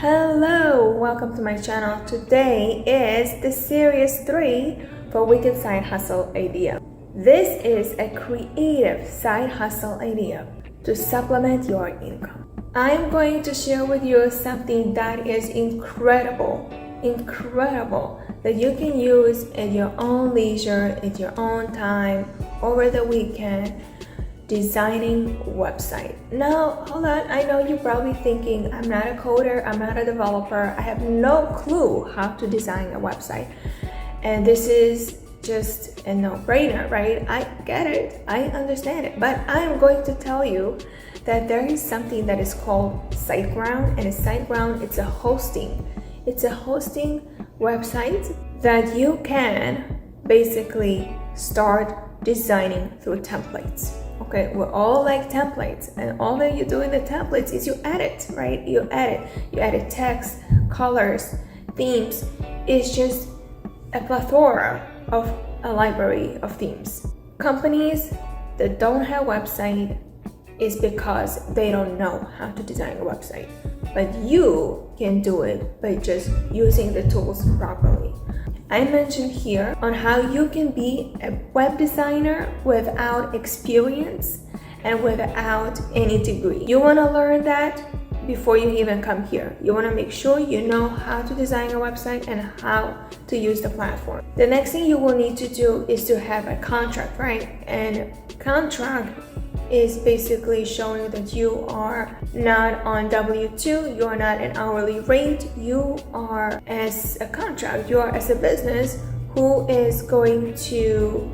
Hello, welcome to my channel. Today is the series 3 for Weekend Side Hustle Idea. This is a creative side hustle idea to supplement your income. I am going to share with you something that is incredible that you can use at your own leisure, at your own time, over the weekend, designing website. Now, hold on, I know you're probably thinking, I'm not a coder, I'm not a developer, I have no clue how to design a website. And this is just a no-brainer, right? I get it, I understand it, but I'm going to tell you that there is something that is called SiteGround, and a SiteGround, it's a hosting website that you can basically start designing through templates. Okay, we all like templates, and all that you do in the templates is you edit, right? You edit text, colors, themes. It's just a plethora of a library of themes. Companies that don't have website is because they don't know how to design a website. But you can do it by just using the tools properly. I mentioned here on how you can be a web designer without experience and without any degree. You want to learn that before you even come here. You want to make sure you know how to design a website and how to use the platform. The next thing you will need to do is to have a contract, right? And contract is basically showing that you are not on W-2, you are not an hourly rate, you are as a contract, you are as a business who is going to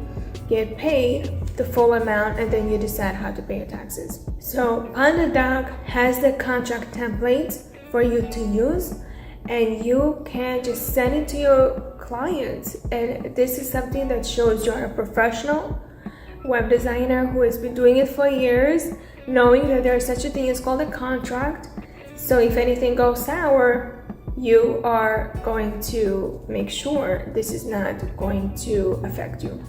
get paid the full amount, and then you decide how to pay your taxes. So pandadoc has the contract template for you to use, and you can just send it to your clients. And this is something that shows you're a professional web designer who has been doing it for years, knowing that there is such a thing as called a contract. So if anything goes sour, you are going to make sure this is not going to affect you.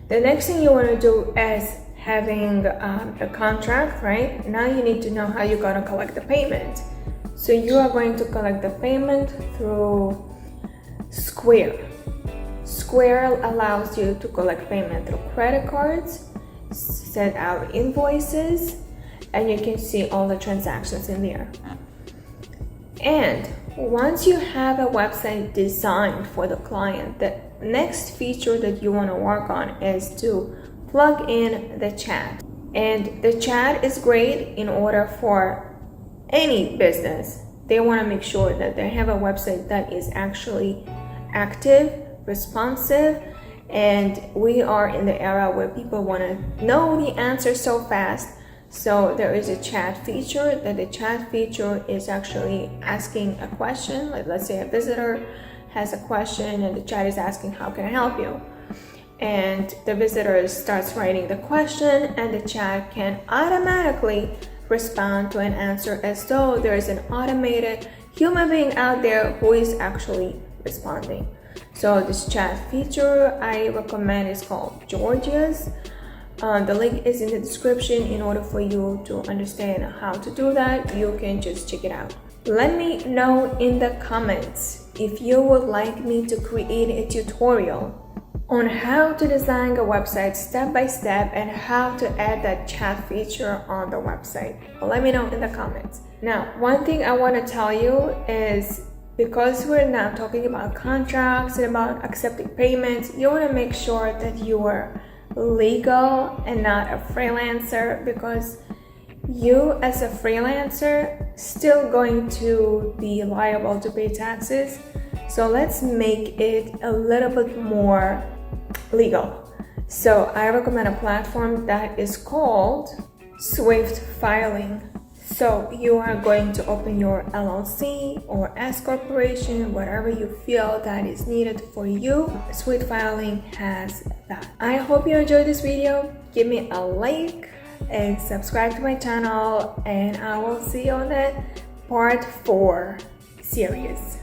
The next thing you want to do is having a contract, right? Now you need to know how you're going to collect the payment. So you are going to collect the payment through Square. Square allows you to collect payment through credit cards, send out invoices, and you can see all the transactions in there. And once you have a website designed for the client, the next feature that you want to work on is to plug in the chat. And the chat is great in order for any business. They want to make sure that they have a website that is actually active, responsive, and we are in the era where people want to know the answer so fast. So there is a chat feature, that the chat feature is actually asking a question. Like, let's say a visitor has a question and the chat is asking, how can I help you? And the visitor starts writing the question, and the chat can automatically respond to an answer as though there is an automated human being out there who is actually responding. So this chat feature I recommend is called Georgia's. The link is in the description. In order for you to understand how to do that, you can just check it out. Let me know in the comments if you would like me to create a tutorial on how to design a website step by step and how to add that chat feature on the website. Let me know in the comments. Now, one thing I want to tell you is, because we're now talking about contracts and about accepting payments, you want to make sure that you are legal and not a freelancer, because you as a freelancer still going to be liable to pay taxes. So let's make it a little bit more legal. So I recommend a platform that is called Swift Filing. So you are going to open your LLC or S corporation, whatever you feel that is needed for you. Swift Filing has that. I hope you enjoyed this video. Give me a like and subscribe to my channel, and I will see you on the part 4 series.